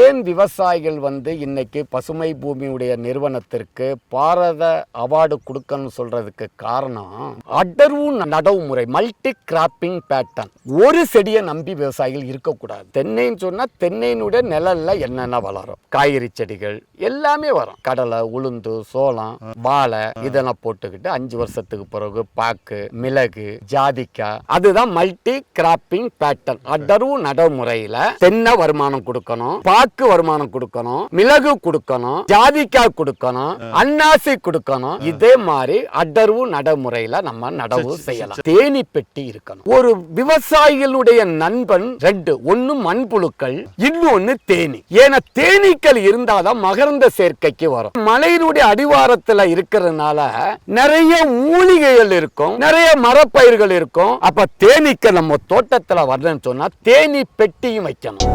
ஏன் விவசாயிகள் இன்னைக்கு பசுமை பூமியுடைய நிறுவனத்திற்கு பாரத அவார்டு கொடுக்கணும்னு சொல்றதுக்கு காரணம் அடர்வு நடவு முறை, மல்டி கிராப்பிங் பேட்டர்ன். ஒரு செடியை நம்பி விவசாயிகள் இருக்கக்கூடாது. தென்னைன்னு சொன்னா தென்னையினுடைய நிழல்ல என்னென்ன வளரும், காய்கறி செடிகள் எல்லாமே வரும். கடலை, உளுந்து, சோளம், வாழை இதெல்லாம் போட்டுக்கிட்டு 5 வருஷத்துக்கு பிறகு பாக்கு, மிளகு, ஜாதிக்காய், அதுதான் மல்டி கிராப்பிங் பேட்டர்ன். அடர்வு நடைமுறையில தென்னை வருமானம் கொடுக்கணும், பாக்கு வருமானம் கொடுக்கணும், மிளகு கொடுக்கணும், ஜாதிக்காய் கொடுக்கணும், அன்னாசி கொடுக்கணும். இதே மாதிரி அடர்வு நடைமுறையில நம்ம நடவு செய்யலாம். தேனி பெட்டி இருக்கணும். ஒரு விவசாயிகளுடைய நண்பன் 2, ஒன்னு மண்புழுக்கள், இன்னொன்னு தேனி. ஏன்னா தேனீக்கள் இருந்தாதான் மகரந்த சேர்க்கைக்கு வரும். மலையினுடைய அடிவாரத்துல இருக்கிறதுனால நிறைய மூலிகைகள் இருக்கும், நிறைய மரப்பயிர்கள் இருக்கும். அப்ப தேனீக்கள் நம்ம தோட்டத்துல வரணும்னு சொன்னா தேனி பெட்டியும் வைக்கணும்.